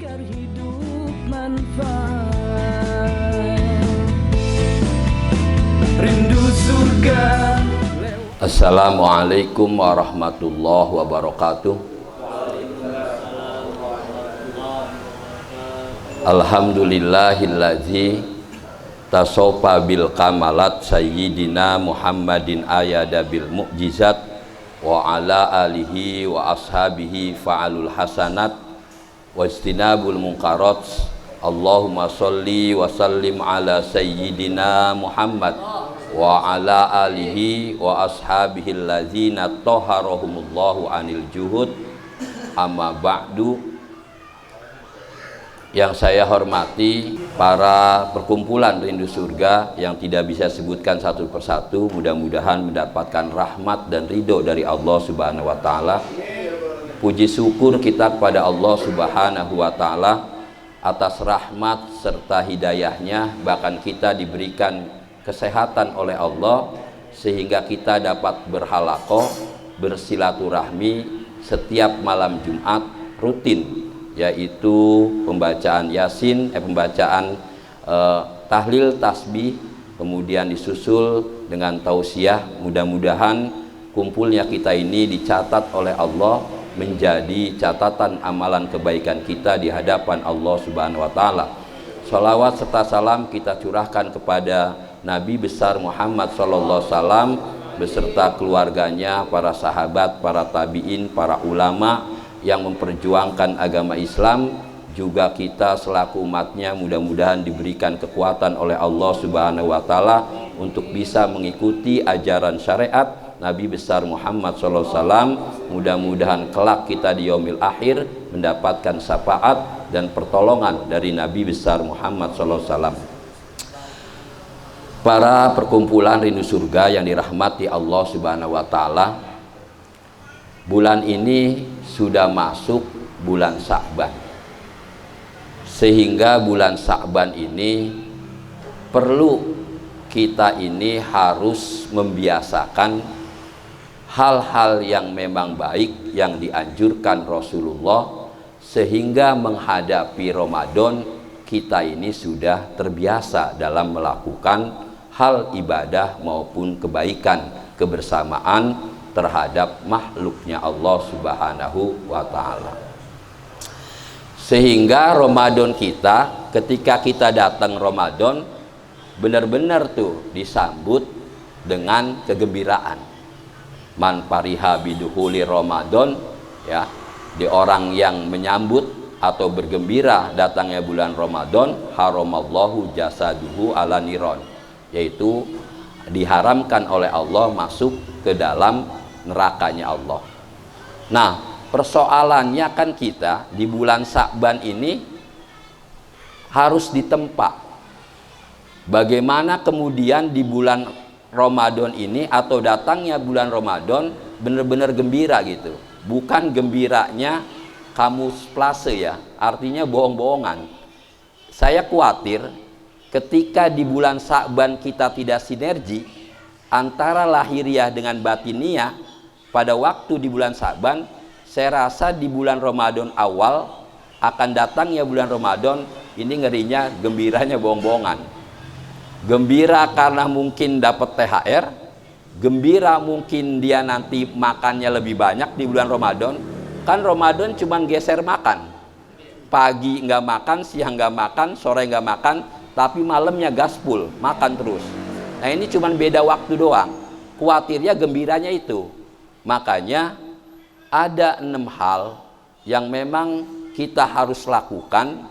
agar hidup manfaat. Rindu surga. Assalamualaikum warahmatullahi wabarakatuh. Alhamdulillahillazi tasofa bil kamalat sayyidina Muhammadin ayada bil mu'jizat wa ala alihi wa ashabihi fa'alul hasanat wa istinabul munkarat. Allahumma sholli wa sallim ala sayyidina Muhammad wa ala alihi wa ashabihi allazina taharahumullahu anil juhud. Amma ba'du. Yang saya hormati para perkumpulan Rindu Surga yang tidak bisa sebutkan satu persatu, mudah-mudahan mendapatkan rahmat dan ridho dari Allah Subhanahu wa Ta'ala. Puji syukur kita kepada Allah Subhanahu wa Ta'ala atas rahmat serta hidayahnya, bahkan kita diberikan kesehatan oleh Allah sehingga kita dapat berhalaqah, bersilaturahmi setiap malam Jumat rutin, yaitu pembacaan Yasin, pembacaan tahlil tasbih, kemudian disusul dengan tausiah. Mudah-mudahan kumpulnya kita ini dicatat oleh Allah menjadi catatan amalan kebaikan kita di hadapan Allah Subhanahu wa Ta'ala. Shalawat serta salam kita curahkan kepada Nabi besar Muhammad sallallahu alaihi wasallam beserta keluarganya, para sahabat, para tabi'in, para ulama yang memperjuangkan agama Islam. Juga kita selaku umatnya mudah-mudahan diberikan kekuatan oleh Allah Subhanahu wa Ta'ala untuk bisa mengikuti ajaran syariat Nabi besar Muhammad sallallahu alaihi wasallam. Mudah-mudahan kelak kita di yaumil akhir mendapatkan syafaat dan pertolongan dari Nabi besar Muhammad sallallahu alaihi wasallam. Para perkumpulan Rindu Surga yang dirahmati Allah Subhanahu wa Ta'ala, bulan ini sudah masuk bulan Sya'ban, sehingga bulan Sya'ban ini perlu kita ini harus membiasakan hal-hal yang memang baik yang dianjurkan Rasulullah, sehingga menghadapi Ramadan kita ini sudah terbiasa dalam melakukan hal ibadah maupun kebaikan kebersamaan terhadap makhluknya Allah Subhanahu wa Ta'ala. Sehingga Ramadan kita, ketika kita datang Ramadan, benar-benar tuh disambut dengan kegembiraan. Man fariha biduhuli Ramadan, ya, di orang yang menyambut atau bergembira datangnya bulan Ramadan, haramallahu jasaduhu ala niron, yaitu diharamkan oleh Allah masuk ke dalam nerakanya Allah. Nah, persoalannya kan kita di bulan Sya'ban ini harus ditempa. Bagaimana kemudian di bulan Ramadan ini atau datangnya bulan Ramadan benar-benar gembira gitu. Bukan gembiranya kamuflase ya, artinya bohong-bohongan. Saya khawatir ketika di bulan Sya'ban kita tidak sinergi antara lahiriah dengan batiniah pada waktu di bulan Sya'ban, saya rasa di bulan Ramadan awal akan datangnya bulan Ramadan ini ngerinya gembiranya bohong-bohongan. Gembira karena mungkin dapat THR, gembira mungkin dia nanti makannya lebih banyak di bulan Ramadan. Kan Ramadan cuma geser makan, pagi nggak makan, siang nggak makan, sore nggak makan, tapi malamnya gaspol, makan terus. Nah ini cuma beda waktu doang. Khawatirnya gembiranya itu. Makanya ada 6 hal yang memang kita harus lakukan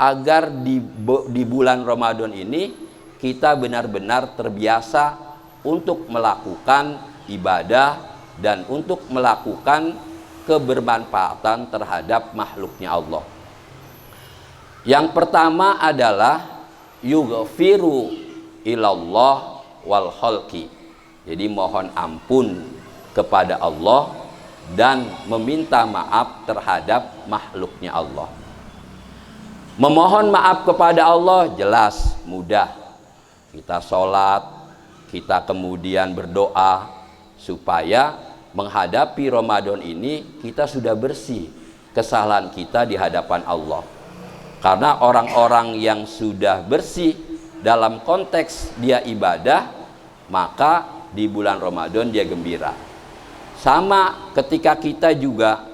agar di bulan Ramadan ini kita benar-benar terbiasa untuk melakukan ibadah dan untuk melakukan kebermanfaatan terhadap makhluknya Allah. Yang pertama adalah yughfiru ilallah wal khalqi. Jadi mohon ampun kepada Allah dan meminta maaf terhadap makhluknya Allah. Memohon maaf kepada Allah jelas mudah. Kita sholat, kita kemudian berdoa supaya menghadapi Ramadan ini kita sudah bersih kesalahan kita di hadapan Allah. Karena orang-orang yang sudah bersih dalam konteks dia ibadah, maka di bulan Ramadan dia gembira. Sama ketika kita juga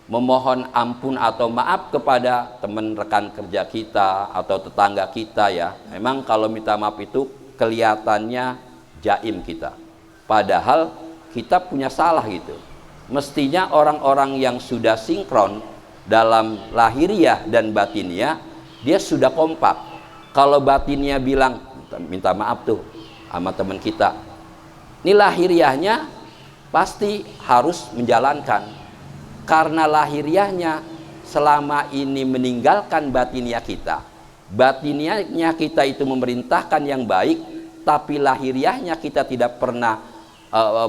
memohon ampun atau maaf kepada teman rekan kerja kita atau tetangga kita ya. Memang kalau minta maaf itu kelihatannya jaim kita. Padahal kita punya salah gitu. Mestinya orang-orang yang sudah sinkron dalam lahiriah dan batiniah, dia sudah kompak. Kalau batiniah bilang minta maaf tuh sama teman kita, ini lahiriahnya pasti harus menjalankan. Karena lahiriahnya selama ini meninggalkan batiniah kita, batiniahnya kita itu memerintahkan yang baik, tapi lahiriahnya kita tidak pernah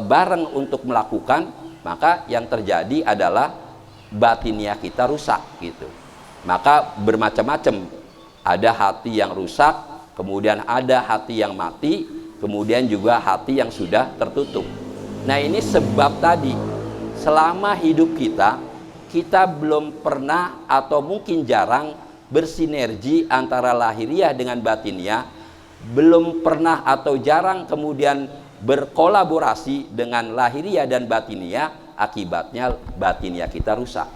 bareng untuk melakukan, maka yang terjadi adalah batiniah kita rusak gitu. Maka bermacam-macam, ada hati yang rusak, kemudian ada hati yang mati, kemudian juga hati yang sudah tertutup. Nah ini sebab tadi selama hidup kita belum pernah atau mungkin jarang bersinergi antara lahiriah dengan batiniah, belum pernah atau jarang kemudian berkolaborasi dengan lahiriah dan batiniah. Akibatnya batiniah kita rusak.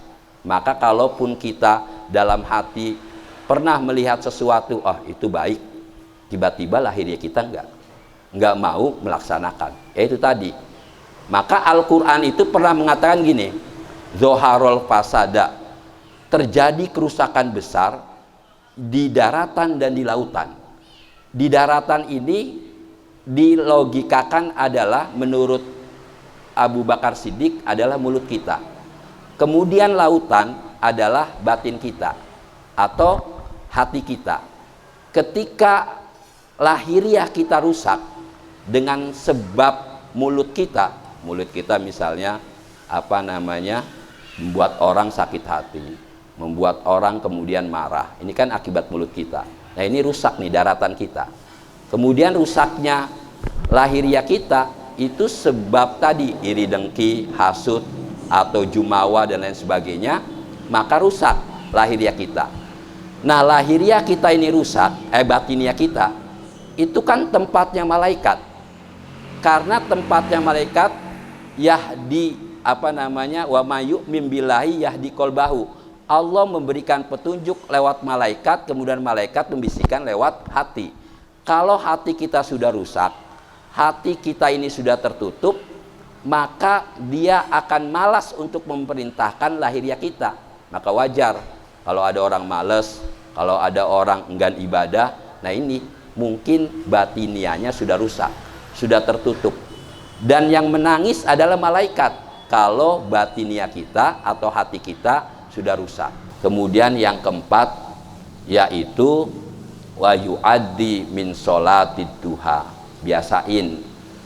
Maka kalaupun kita dalam hati pernah melihat sesuatu, oh itu baik, tiba-tiba lahiriah kita enggak mau melaksanakan. Itu tadi. Maka Al-Quran itu pernah mengatakan gini, Zoharul fasada, terjadi kerusakan besar di daratan dan di lautan. Di daratan ini dilogikakan adalah menurut Abu Bakar Siddiq adalah mulut kita. Kemudian lautan adalah batin kita atau hati kita. Ketika lahiriah kita rusak dengan sebab mulut kita misalnya membuat orang sakit hati, membuat orang kemudian marah. Ini kan akibat mulut kita. Nah ini rusak nih daratan kita. Kemudian rusaknya lahiriah kita itu sebab tadi iri dengki, hasud atau jumawa dan lain sebagainya, maka rusak lahiriah kita. Nah lahiriah kita ini rusak, batiniah kita itu kan tempatnya malaikat. Karena tempatnya malaikat yahdi wa mayyu'min billahi yahdi qalbahu. Allah memberikan petunjuk lewat malaikat, kemudian malaikat membisikkan lewat hati. Kalau hati kita sudah rusak, hati kita ini sudah tertutup, maka dia akan malas untuk memerintahkan lahiriah kita. Maka wajar kalau ada orang malas, kalau ada orang enggan ibadah. Nah ini mungkin batiniahnya sudah rusak, sudah tertutup. Dan yang menangis adalah malaikat kalau batiniah kita atau hati kita sudah rusak. Kemudian yang keempat yaitu wa yu'addi min sholatid duha. Biasain,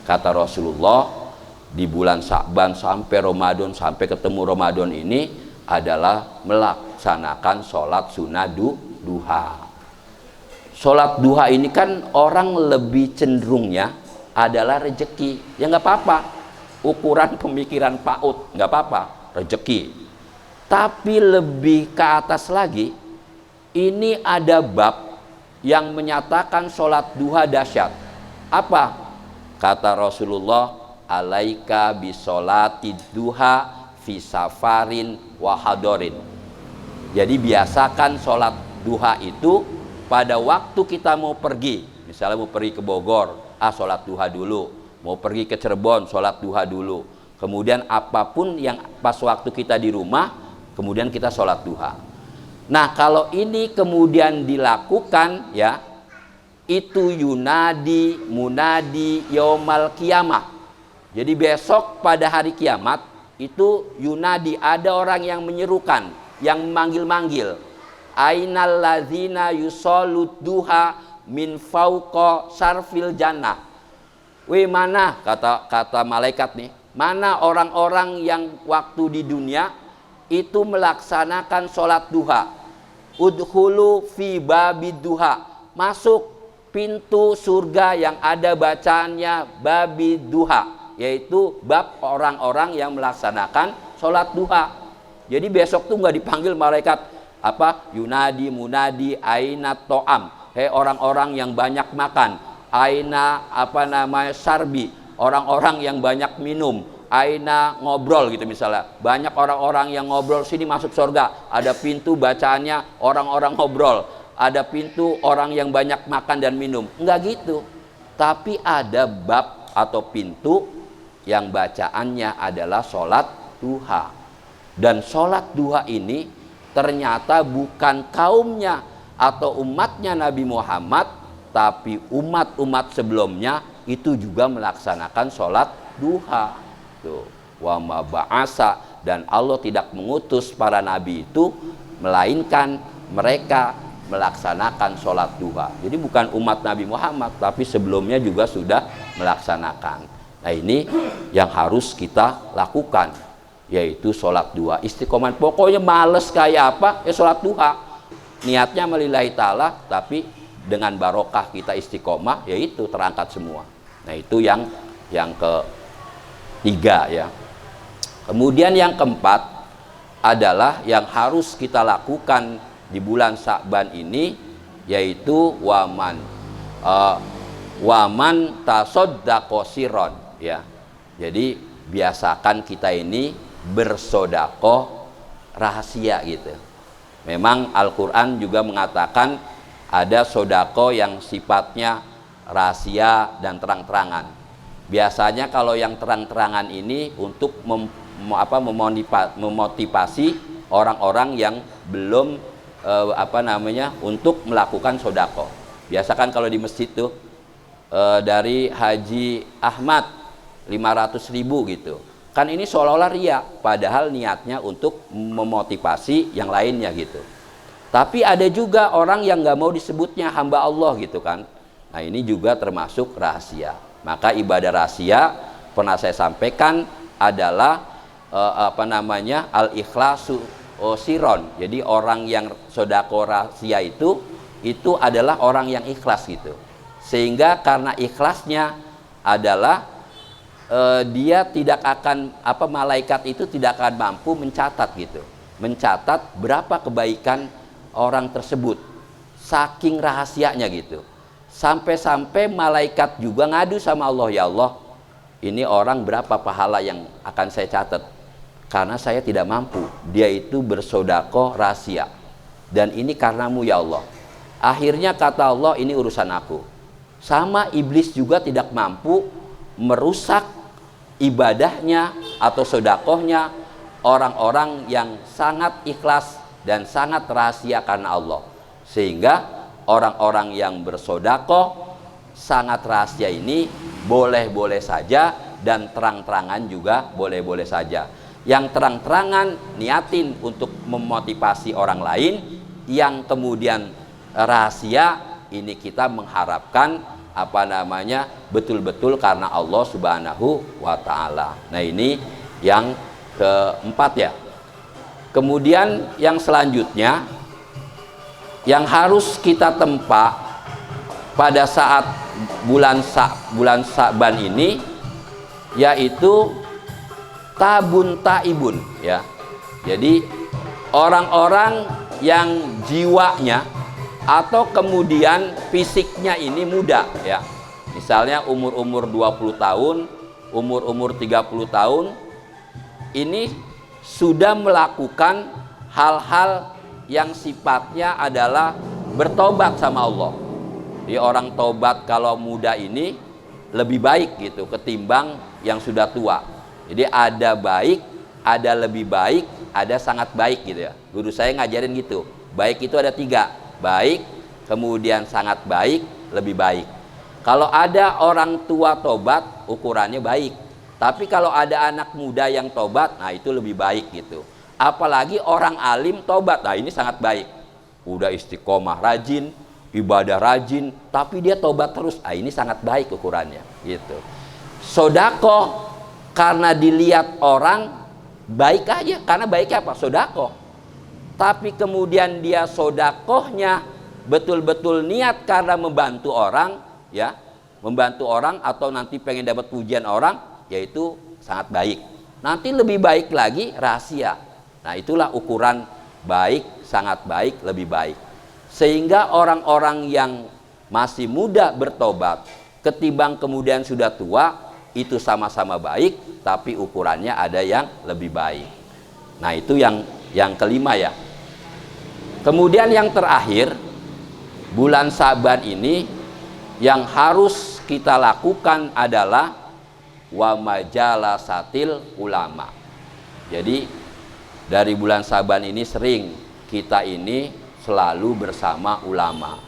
kata Rasulullah, di bulan Sya'ban sampai Ramadan, sampai ketemu Ramadan ini adalah melaksanakan sholat sunnah duha. Sholat duha ini kan orang lebih cenderungnya adalah rezeki. Ya nggak apa-apa, ukuran pemikiran PAUD nggak apa-apa, rezeki. Tapi lebih ke atas lagi, ini ada bab yang menyatakan sholat duha dahsyat. Apa? Kata Rasulullah, alaika bisolati duha fi safarin wa hadorin. Jadi biasakan sholat duha itu pada waktu kita mau pergi. Misalnya mau pergi ke Bogor, sholat duha dulu. Mau pergi ke Cirebon, sholat duha dulu. Kemudian apapun yang pas waktu kita di rumah, kemudian kita sholat duha. Nah kalau ini kemudian dilakukan ya, itu yunadi munadi yaumal kiamah. Jadi besok pada hari kiamat itu yunadi, ada orang yang menyerukan, yang memanggil-manggil, ainal ladzina yusallud duha min fauqa sarfil jannah. Mana kata malaikat nih, mana orang-orang yang waktu di dunia itu melaksanakan sholat duha. Udhulu fi babid duha, masuk pintu surga yang ada bacaannya babi duha, yaitu bab orang-orang yang melaksanakan sholat duha. Jadi besok tuh nggak dipanggil malaikat, Yunadi munadi aina to'am, hei orang-orang yang banyak makan, aina sarbi, orang-orang yang banyak minum, aina ngobrol gitu misalnya, banyak orang-orang yang ngobrol, sini masuk surga. Ada pintu bacaannya orang-orang ngobrol, ada pintu orang yang banyak makan dan minum. Enggak gitu, tapi ada bab atau pintu yang bacaannya adalah sholat duha. Dan sholat duha ini ternyata bukan kaumnya atau umatnya Nabi Muhammad, tapi umat-umat sebelumnya itu juga melaksanakan sholat duha. Tuh, wa ma ba'asa, dan Allah tidak mengutus para nabi itu melainkan mereka melaksanakan sholat duha. Jadi bukan umat Nabi Muhammad, tapi sebelumnya juga sudah melaksanakan. Nah, ini yang harus kita lakukan, yaitu sholat duha. Istiqomah, pokoknya males kayak apa ya sholat duha, niatnya melillahi ta'ala, tapi dengan barokah kita istiqomah, yaitu terangkat semua. Nah, itu yang ketiga ya. Kemudian yang keempat adalah yang harus kita lakukan di bulan Sya'ban ini, yaitu waman tasoddaqo siron ya. Jadi biasakan kita ini bersodakoh rahasia gitu. Memang Al-Quran juga mengatakan ada sodako yang sifatnya rahasia dan terang-terangan. Biasanya kalau yang terang-terangan ini untuk memotivasi orang-orang yang belum untuk melakukan sodako. Biasakan kalau di masjid tuh dari Haji Ahmad 500.000 gitu. Kan ini seolah-olah ria, padahal niatnya untuk memotivasi yang lainnya gitu. Tapi ada juga orang yang nggak mau disebutnya hamba Allah gitu kan. Nah, ini juga termasuk rahasia. Maka ibadah rahasia pernah saya sampaikan adalah al-ikhlasu siron. Jadi orang yang sodako rahasia itu adalah orang yang ikhlas gitu. Sehingga karena ikhlasnya adalah dia tidak akan malaikat itu tidak akan mampu mencatat gitu, mencatat berapa kebaikan orang tersebut, saking rahasianya gitu. Sampai-sampai malaikat juga ngadu sama Allah, ya Allah, ini orang berapa pahala yang akan saya catat, karena saya tidak mampu. Dia itu bersodakoh rahasia, dan ini karenamu ya Allah. Akhirnya kata Allah, ini urusan aku. Sama iblis juga tidak mampu merusak ibadahnya atau sodakohnya orang-orang yang sangat ikhlas dan sangat rahasia karena Allah. Sehingga orang-orang yang bersodakoh sangat rahasia ini boleh-boleh saja, dan terang-terangan juga boleh-boleh saja. Yang terang-terangan niatin untuk memotivasi orang lain, yang kemudian rahasia ini kita mengharapkan betul-betul karena Allah Subhanahu wa ta'ala. Nah, ini yang keempat ya. Kemudian yang selanjutnya yang harus kita tempa pada saat bulan Sya'ban ini, yaitu tabun taibun ya. Jadi orang-orang yang jiwanya atau kemudian fisiknya ini muda ya. Misalnya umur-umur 20 tahun, umur-umur 30 tahun ini sudah melakukan hal-hal yang sifatnya adalah bertobat sama Allah. Jadi orang tobat kalau muda ini lebih baik gitu ketimbang yang sudah tua. Jadi ada baik, ada lebih baik, ada sangat baik gitu ya. Guru saya ngajarin gitu. Baik itu ada 3. Baik, kemudian sangat baik, lebih baik. Kalau ada orang tua tobat, ukurannya baik. Tapi kalau ada anak muda yang tobat, nah itu lebih baik gitu. Apalagi orang alim tobat, nah ini sangat baik. Udah istiqomah, rajin, ibadah rajin, tapi dia tobat terus, nah ini sangat baik ukurannya gitu. Sodakoh karena dilihat orang baik aja, karena baiknya apa? Sodakoh. Tapi kemudian dia sodakohnya betul-betul niat karena membantu orang ya, membantu orang atau nanti pengen dapat pujian orang, yaitu sangat baik. Nanti lebih baik lagi rahasia. Nah, itulah ukuran baik sangat baik, lebih baik. Sehingga orang-orang yang masih muda bertobat ketimbang kemudian sudah tua itu sama-sama baik, tapi ukurannya ada yang lebih baik. Nah, itu yang kelima ya. Kemudian yang terakhir, bulan Sa'ban ini yang harus kita lakukan adalah wa majalasatil ulama. Jadi dari bulan Sa'ban ini sering kita ini selalu bersama ulama.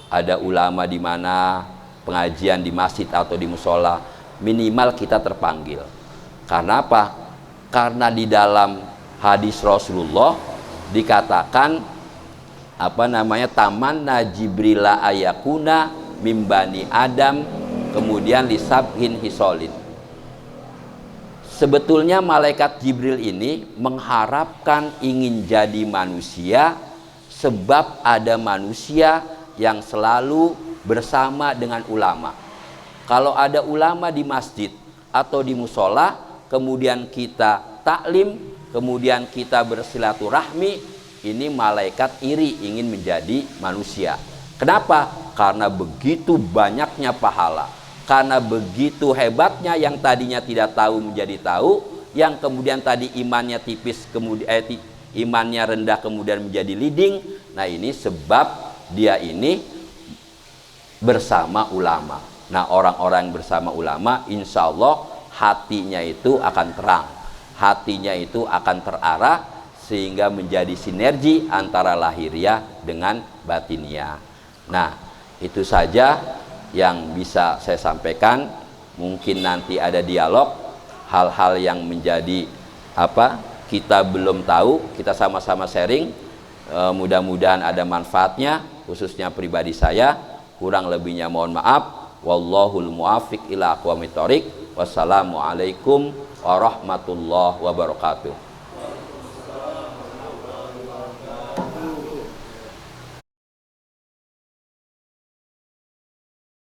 Ada ulama di mana pengajian di masjid atau di musola, minimal kita terpanggil. Karena apa? Karena di dalam hadis Rasulullah dikatakan tamanna Jibrila ayakuna mimbani Adam, kemudian lisabhin hisolin. Sebetulnya malaikat Jibril ini mengharapkan ingin jadi manusia, sebab ada manusia yang selalu bersama dengan ulama. Kalau ada ulama di masjid atau di musola, kemudian kita taklim, kemudian kita bersilaturahmi, ini malaikat iri ingin menjadi manusia. Kenapa? Karena begitu banyaknya pahala, karena begitu hebatnya yang tadinya tidak tahu menjadi tahu, yang kemudian tadi imannya tipis kemudian imannya rendah kemudian menjadi leading. Nah, ini sebab dia ini bersama ulama. Nah, orang-orang bersama ulama insya Allah hatinya itu akan terang, hatinya itu akan terarah, sehingga menjadi sinergi antara lahiriah dengan batiniah. Nah, itu saja yang bisa saya sampaikan. Mungkin nanti ada dialog, hal-hal yang menjadi kita belum tahu, kita sama-sama sharing. Mudah-mudahan ada manfaatnya, khususnya pribadi saya. Kurang lebihnya mohon maaf. Wallahul muwaffiq ila aqwamit thoriq. Wassalamualaikum warahmatullahi wabarakatuh.